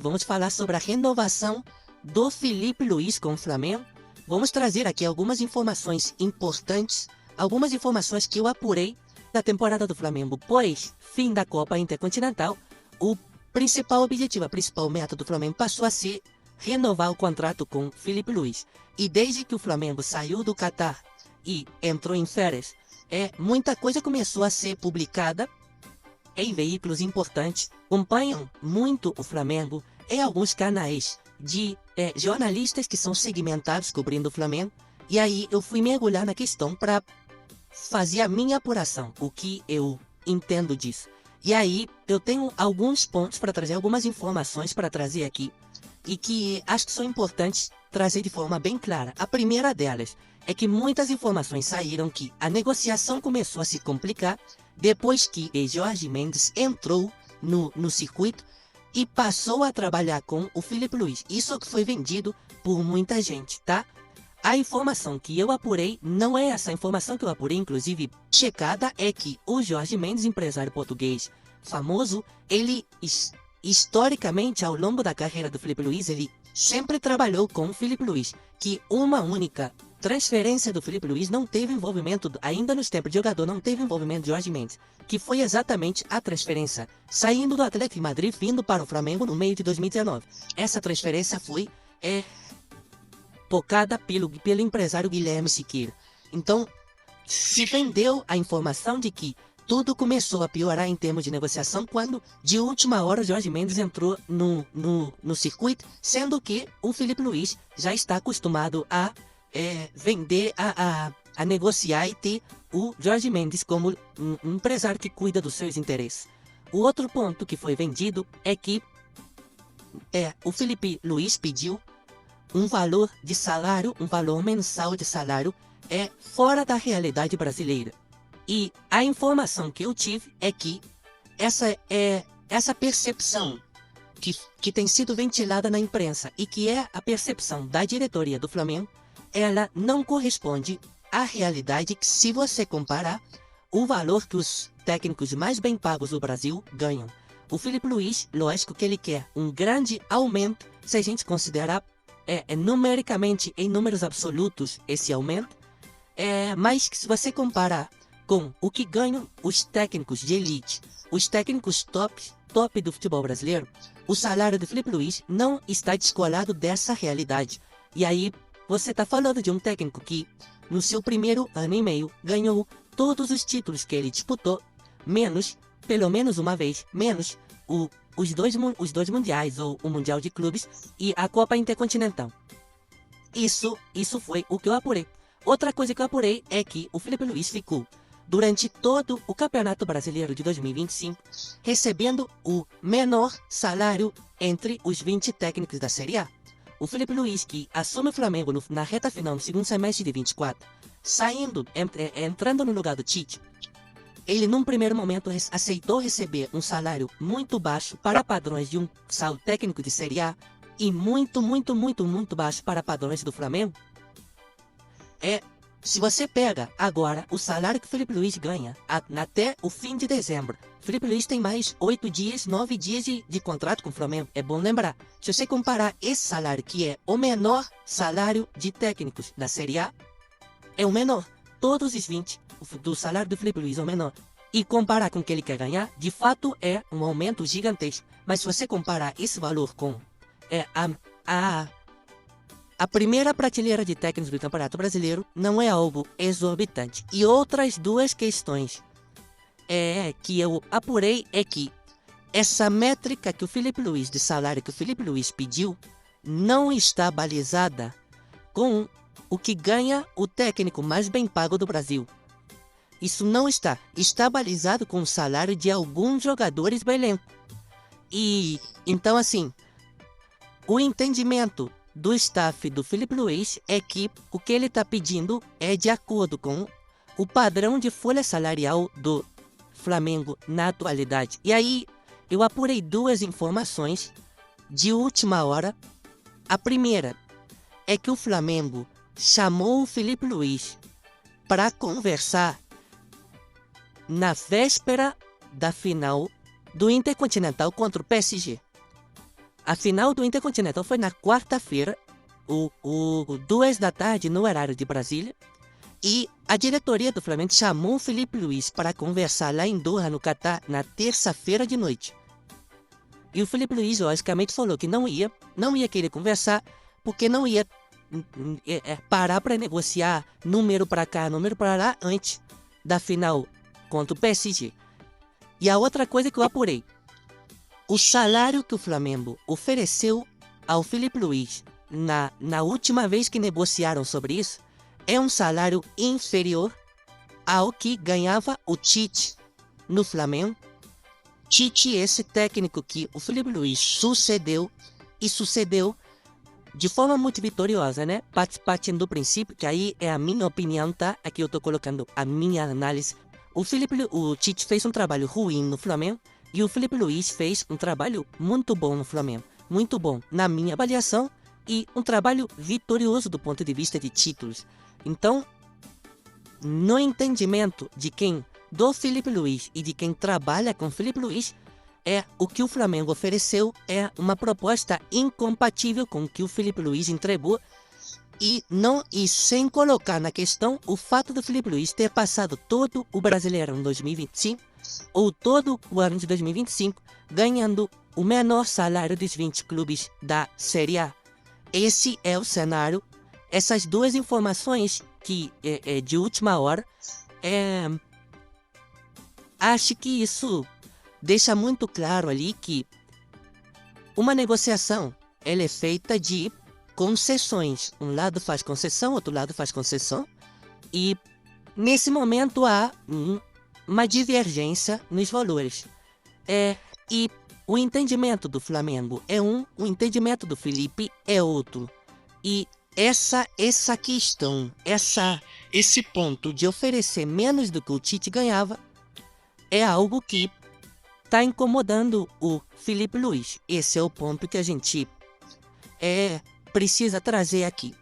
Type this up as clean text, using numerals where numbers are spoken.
Vamos falar sobre a renovação do Filipe Luís com o Flamengo. Vamos trazer aqui algumas informações importantes, algumas informações que eu apurei da temporada do Flamengo, pois, fim da Copa Intercontinental, o principal objetivo, a principal meta do Flamengo passou a ser renovar o contrato com Filipe Luís. E desde que o Flamengo saiu do Catar e entrou em férias, muita coisa começou a ser publicada em veículos importantes, acompanham muito o Flamengo, em alguns canais de jornalistas que são segmentados cobrindo o Flamengo. E aí eu fui mergulhar na questão para fazer a minha apuração, o que eu entendo disso. E aí eu tenho alguns pontos para trazer, algumas informações para trazer aqui, e que acho que são importantes trazer de forma bem clara. A primeira delas é que muitas informações saíram que a negociação começou a se complicar depois que Jorge Mendes entrou no circuito e passou a trabalhar com o Filipe Luís. Isso que foi vendido por muita gente, tá? A informação que eu apurei não é essa. A informação que eu apurei, inclusive checada, é que o Jorge Mendes, empresário português famoso, ele historicamente, ao longo da carreira do Filipe Luís, ele sempre trabalhou com o Filipe Luís, que uma única transferência do Filipe Luís não teve envolvimento, ainda nos tempos de jogador, não teve envolvimento de Jorge Mendes, que foi exatamente a transferência saindo do Atlético de Madrid, vindo para o Flamengo no meio de 2019. Essa transferência foi tocada pelo empresário Guilherme Siqueira. Então, se vendeu a informação de que tudo começou a piorar em termos de negociação quando, de última hora, Jorge Mendes entrou no circuito, sendo que o Filipe Luís já está acostumado a vender, a negociar e ter o Jorge Mendes como um empresário que cuida dos seus interesses. O outro ponto que foi vendido é que o Filipe Luís pediu um valor de salário, um valor mensal de salário fora da realidade brasileira. E a informação que eu tive é que essa percepção que tem sido ventilada na imprensa e que é a percepção da diretoria do Flamengo, ela não corresponde à realidade, que se você comparar o valor que os técnicos mais bem pagos do Brasil ganham. O Filipe Luís, lógico que ele quer um grande aumento, se a gente considerar numericamente, em números absolutos, esse aumento, mas que se você comparar com o que ganham os técnicos de elite, os técnicos top do futebol brasileiro, o salário do Filipe Luís não está descolado dessa realidade. E aí você está falando de um técnico que, no seu primeiro ano e meio, ganhou todos os títulos que ele disputou, menos, pelo menos uma vez, menos os dois mundiais, ou o Mundial de Clubes e a Copa Intercontinental. Isso foi o que eu apurei. Outra coisa que eu apurei é que o Filipe Luís ficou durante todo o Campeonato Brasileiro de 2025, recebendo o menor salário entre os 20 técnicos da Série A. O Filipe Luís, que assume o Flamengo na reta final do segundo semestre de 24, entrando no lugar do Tite, ele num primeiro momento aceitou receber um salário muito baixo para padrões de um técnico de Série A e muito baixo para padrões do Flamengo. Se você pega agora o salário que o Filipe Luís ganha até o fim de dezembro, o Filipe Luís tem mais 9 dias de contrato com o Flamengo. É bom lembrar, se você comparar esse salário, que é o menor salário de técnicos da Série A, é o menor, todos os 20 do salário do Filipe Luís é o menor, e comparar com o que ele quer ganhar, de fato é um aumento gigantesco. Mas se você comparar esse valor com a primeira prateleira de técnicos do Campeonato Brasileiro, não é algo exorbitante. E outras duas questões que eu apurei é que essa métrica que o Filipe Luís, de salário que o Filipe Luís pediu, não está balizada com o que ganha o técnico mais bem pago do Brasil. Isso não está. Está balizado com o salário de alguns jogadores do elenco. E então, assim, o entendimento do staff do Filipe Luís é que o que ele está pedindo é de acordo com o padrão de folha salarial do Flamengo na atualidade. E aí eu apurei duas informações de última hora. A primeira é que o Flamengo chamou o Filipe Luís para conversar na véspera da final do Intercontinental contra o PSG. A final do Intercontinental foi na quarta-feira, 2 da tarde, no horário de Brasília. E a diretoria do Flamengo chamou o Felipe Luiz para conversar lá em Doha, no Catar, na terça-feira de noite. E o Felipe Luiz, logicamente, falou que não ia querer conversar, porque não ia parar para negociar número para cá, número para lá, antes da final contra o PSG. E a outra coisa que eu apurei, o salário que o Flamengo ofereceu ao Felipe Luiz na última vez que negociaram sobre isso, é um salário inferior ao que ganhava o Tite no Flamengo. Tite, esse técnico que o Felipe Luiz sucedeu de forma muito vitoriosa, né? Partindo do princípio, que aí é a minha opinião, tá? Aqui eu tô colocando a minha análise. O Tite fez um trabalho ruim no Flamengo e o Felipe Luiz fez um trabalho muito bom no Flamengo. Muito bom, na minha avaliação, e um trabalho vitorioso do ponto de vista de títulos. Então, no entendimento do Felipe Luiz e de quem trabalha com o Felipe Luiz, o que o Flamengo ofereceu é uma proposta incompatível com o que o Felipe Luiz entregou, e sem colocar na questão o fato do Felipe Luiz ter passado todo o Brasileirão 2025 ou todo o ano de 2025 ganhando o menor salário dos 20 clubes da Série A. Esse é o cenário. Essas duas informações que de última hora, acho que isso deixa muito claro ali que uma negociação ela é feita de concessões. Um lado faz concessão, outro lado faz concessão. E nesse momento há uma divergência nos valores. E o entendimento do Flamengo é o entendimento do Felipe é outro. E essa questão, esse ponto de oferecer menos do que o Tite ganhava, é algo que está incomodando o Felipe Luiz. Esse é o ponto que a gente precisa trazer aqui.